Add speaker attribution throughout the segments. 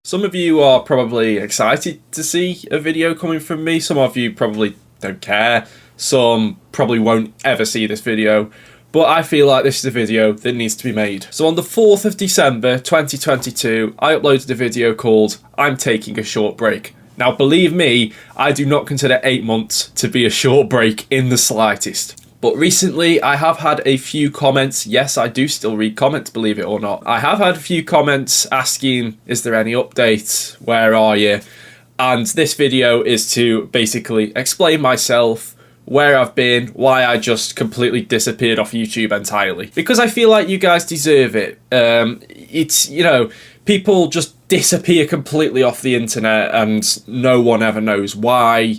Speaker 1: Some of you are probably excited to see a video coming from me. Some of you probably don't care. Some probably won't ever see this video. But I feel like this is a video that needs to be made. So on the 4th of December 2022, I uploaded a video called I'm Taking a Short Break. Now, believe me, I do not consider 8 months to be a short break in the slightest. But recently, I have had a few comments. Yes, I do still read comments, believe it or not. I have had a few comments asking, is there any updates? Where are you? And this video is to basically explain myself, where I've been, why I just completely disappeared off YouTube entirely. Because I feel like you guys deserve it. It's, you know, people just disappear completely off the internet and no one ever knows why.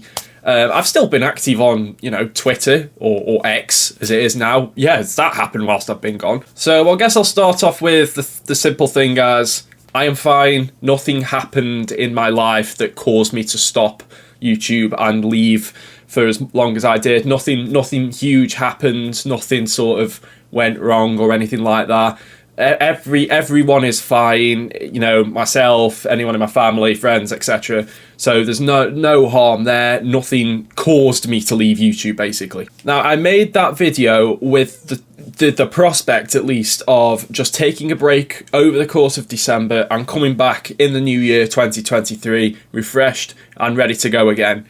Speaker 1: I've still been active on, you know, Twitter or X as it is now. Yeah, that happened whilst I've been gone. So I guess I'll start off with the simple thing as I am fine. Nothing happened in my life that caused me to stop YouTube and leave for as long as I did. Nothing huge happened. Nothing sort of went wrong or anything like that. Everyone is fine, you know, myself, anyone in my family, friends, etc. So there's no harm there. Nothing caused me to leave YouTube, basically. Now, I made that video with the prospect, at least, of just taking a break over the course of December and coming back in the new year, 2023, refreshed and ready to go again.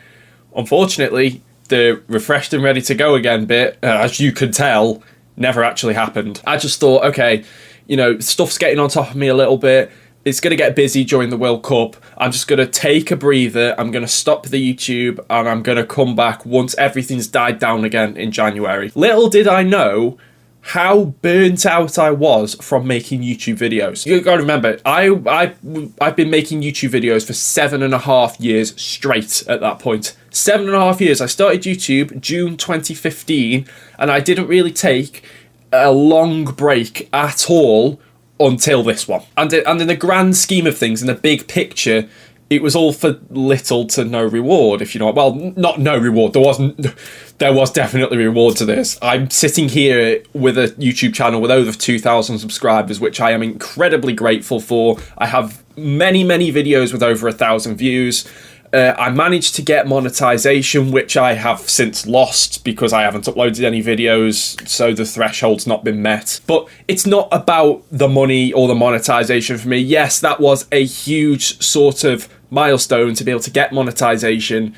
Speaker 1: Unfortunately, the refreshed and ready to go again bit, as you can tell, never actually happened. I just thought, okay, you know, stuff's getting on top of me a little bit. It's going to get busy during the World Cup. I'm just going to take a breather. I'm going to stop the YouTube and I'm going to come back once everything's died down again in January. Little did I know how burnt out I was from making YouTube videos. You've got to remember, I've been making YouTube videos for 7.5 years straight at that point. 7.5 years. I started YouTube June 2015 and I didn't really take a long break at all until this one. And in the grand scheme of things, in the big picture, it was all for little to no reward, if you know. Well, not no reward. There was definitely reward to this. I'm sitting here with a YouTube channel with over 2,000 subscribers, which I am incredibly grateful for. I have many videos with over 1,000 views. I managed to get monetization, which I have since lost because I haven't uploaded any videos, so the threshold's not been met. But it's not about the money or the monetization for me. Yes, that was a huge sort of milestone to be able to get monetization.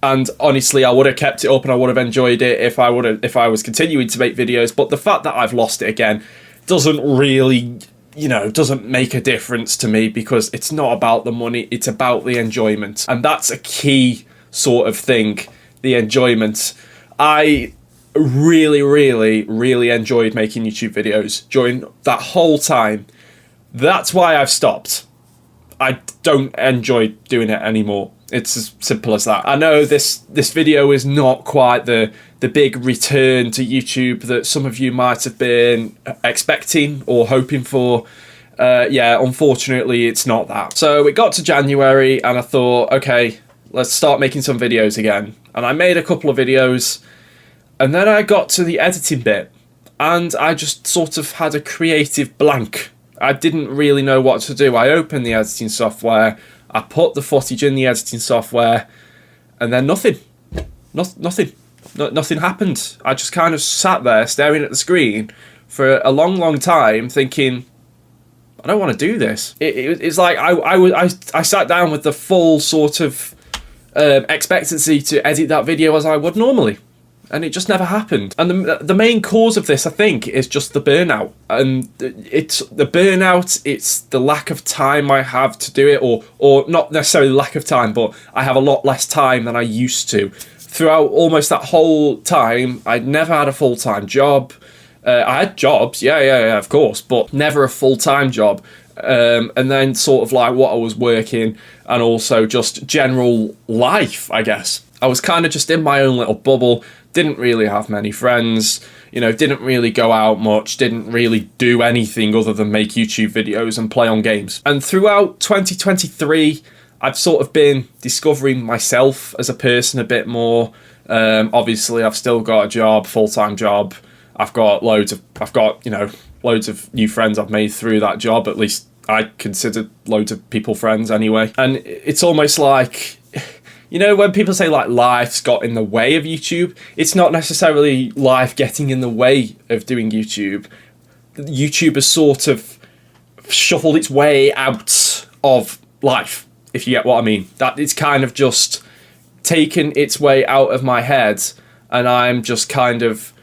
Speaker 1: And honestly, I would have kept it up and I would have enjoyed it if I was continuing to make videos. But the fact that I've lost it again doesn't really, you know, doesn't make a difference to me because it's not about the money, it's about the enjoyment. And that's a key sort of thing, the enjoyment. I really enjoyed making YouTube videos during that whole time. That's why I've stopped. I don't enjoy doing it anymore. It's as simple as that. I know this video is not quite the big return to YouTube that some of you might have been expecting or hoping for. Yeah, unfortunately, it's not that. So it got to January and I thought, okay, let's start making some videos again. And I made a couple of videos and then I got to the editing bit and I just sort of had a creative blank. I didn't really know what to do. I opened the editing software, I put the footage in the editing software, and then nothing happened. I just kind of sat there staring at the screen for a long time thinking, I don't want to do this. It's like I sat down with the full sort of expectancy to edit that video as I would normally. And it just never happened. And the main cause of this, I think, is just the burnout. And it's the burnout, it's the lack of time I have to do it, or not necessarily lack of time, but I have a lot less time than I used to. Throughout almost that whole time, I'd never had a full-time job. I had jobs, yeah, of course, but never a full-time job. And then sort of like what I was working and also just general life, I guess. I was kind of just in my own little bubble, didn't really have many friends, you know, didn't really go out much, didn't really do anything other than make YouTube videos and play on games. And throughout 2023, I've sort of been discovering myself as a person a bit more. Obviously, I've still got a job, full-time job. I've got loads of new friends I've made through that job, at least I consider loads of people friends anyway. And it's almost like, you know, when people say like life's got in the way of YouTube, it's not necessarily life getting in the way of doing YouTube. YouTube has sort of shuffled its way out of life, if you get what I mean. That it's kind of just taken its way out of my head, and I'm just kind of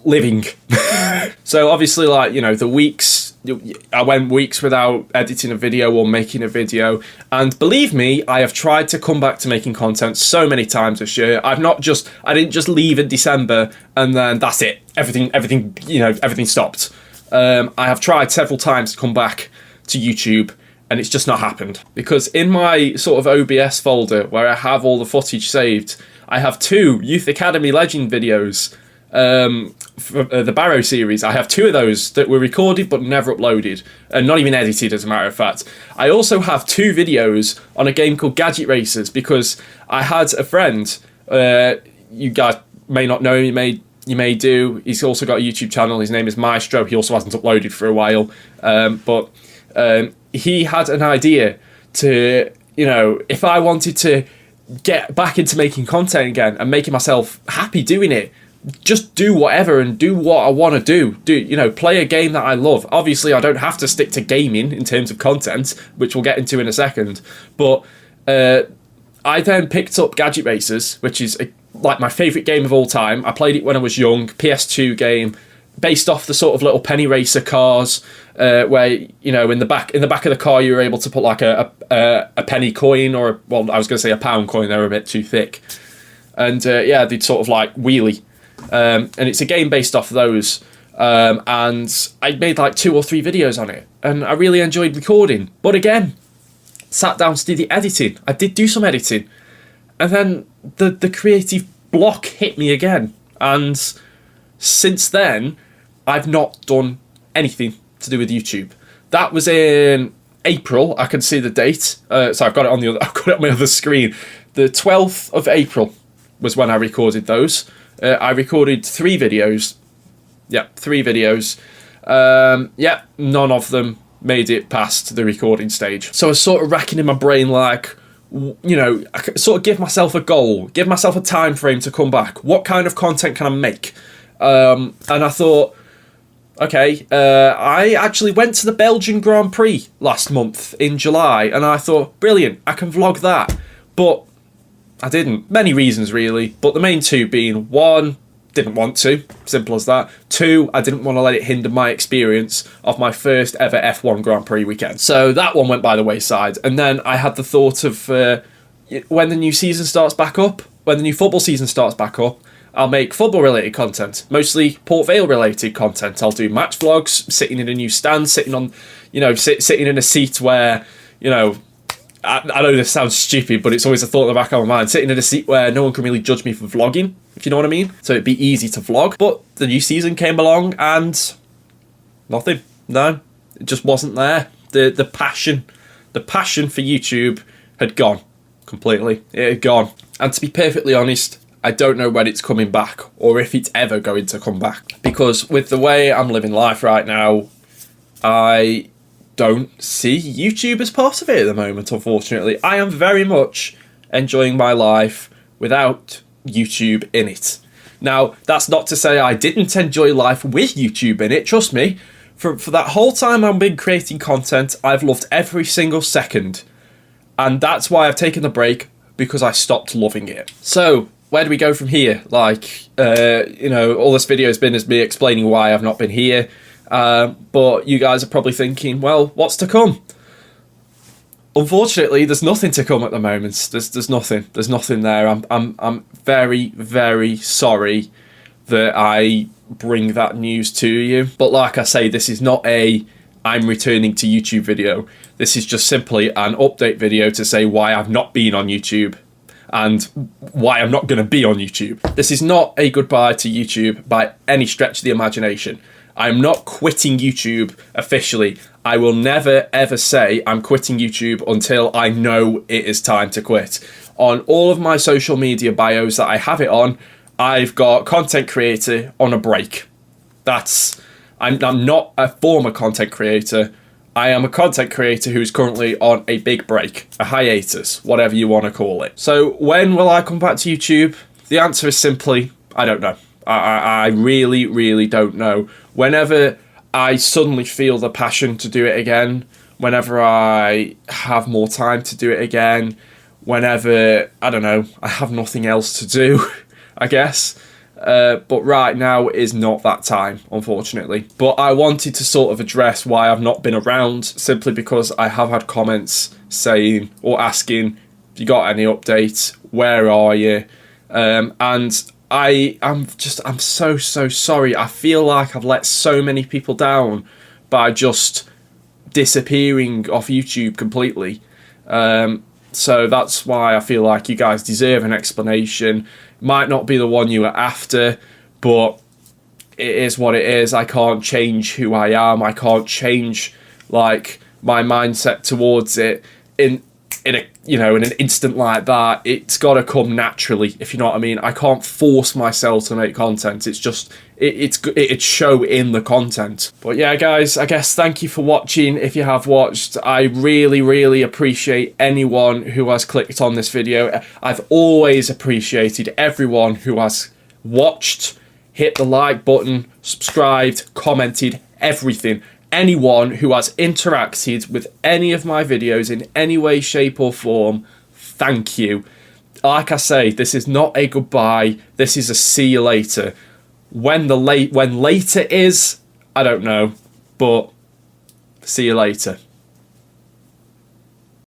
Speaker 1: living. So obviously, like, you know, I went weeks without editing a video or making a video, and believe me, I have tried to come back to making content so many times this year. I didn't just leave in December and then that's it. Everything stopped. I have tried several times to come back to YouTube, and it's just not happened. Because in my sort of OBS folder where I have all the footage saved, I have 2 Youth Academy Legend videos for the Barrow series. I have 2 of those that were recorded but never uploaded, and not even edited, as a matter of fact. I also have 2 videos on a game called Gadget Racers, because I had a friend, you guys may not know him, you may do. He's also got a YouTube channel. His name is Maestro. He also hasn't uploaded for a while, but he had an idea to, you know, if I wanted to get back into making content again and making myself happy doing it, just do whatever and do what I want to do, play a game that I love. Obviously, I don't have to stick to gaming in terms of content, which we'll get into in a second, but I then picked up Gadget Racers, which is like my favourite game of all time. I played it when I was young, PS2 game, based off the sort of little penny racer cars, where, you know, in the back of the car you were able to put like a penny coin, or I was going to say a pound coin. They were a bit too thick, and they'd sort of like wheelie, and it's a game based off those. And I made like 2 or 3 videos on it, and I really enjoyed recording. But again, sat down to do the editing. I did do some editing, and then the creative block hit me again, and since then I've not done anything to do with YouTube. That was in April. I can see the date. So I've got it on my other screen. The 12th of April was when I recorded those. I recorded 3 videos. Yeah, 3 videos. None of them made it past the recording stage. So I was sort of racking in my brain, like, you know, I sort of give myself a goal, give myself a time frame to come back. What kind of content can I make? And I thought, okay, I actually went to the Belgian Grand Prix last month in July, and I thought, brilliant, I can vlog that. But I didn't. Many reasons, really, but the main 2 being, 1, didn't want to, simple as that. 2, I didn't want to let it hinder my experience of my first ever F1 Grand Prix weekend. So that one went by the wayside, and then I had the thought of when the new season starts back up, when the new football season starts back up, I'll make football-related content, mostly Port Vale-related content. I'll do match vlogs, sitting in a new stand, sitting in a seat where, you know, I know this sounds stupid, but it's always a thought in the back of my mind, sitting in a seat where no one can really judge me for vlogging, if you know what I mean. So it'd be easy to vlog. But the new season came along and nothing. No, it just wasn't there. The passion for YouTube had gone completely. It had gone. And to be perfectly honest, I don't know when it's coming back or if it's ever going to come back. Because with the way I'm living life right now, I don't see YouTube as part of it at the moment, unfortunately. I am very much enjoying my life without YouTube in it. Now, that's not to say I didn't enjoy life with YouTube in it. Trust me, for that whole time I've been creating content, I've loved every single second. And that's why I've taken the break, because I stopped loving it. So, where do we go from here? Like, all this video has been is me explaining why I've not been here. But you guys are probably thinking, well, what's to come? Unfortunately, there's nothing to come at the moment. There's nothing. There's nothing there. I'm very, very sorry that I bring that news to you. But like I say, this is not a I'm returning to YouTube video. This is just simply an update video to say why I've not been on YouTube and why I'm not going to be on YouTube. This is not a goodbye to YouTube by any stretch of the imagination. I'm not quitting YouTube officially. I will never ever say I'm quitting YouTube until I know it is time to quit. On all of my social media bios that I have it on, I've got content creator on a break. I'm not a former content creator. I am a content creator who's currently on a big break, a hiatus, whatever you want to call it. So when will I come back to YouTube? The answer is simply, I don't know. I really, really don't know. Whenever I suddenly feel the passion to do it again, whenever I have more time to do it again, whenever, I don't know, I have nothing else to do, I guess. But right now is not that time, unfortunately. But I wanted to sort of address why I've not been around, simply because I have had comments saying or asking, if you got any updates, where are you? And I'm so sorry. I feel like I've let so many people down by just disappearing off YouTube completely. So that's why I feel like you guys deserve an explanation. Might not be the one you were after, but it is what it is. I can't change who I am. I can't change like my mindset towards it in an instant like that. It's got to come naturally, if you know what I mean. I can't force myself to make content. It's just it's show in the content. But yeah, guys, I guess thank you for watching. If you have watched, I really, really appreciate anyone who has clicked on this video. I've always appreciated everyone who has watched, hit the like button, subscribed, commented, everything. Anyone who has interacted with any of my videos in any way, shape or form, thank you. Like I say, this is not a goodbye. This is a see you later. When later is, I don't know, but see you later.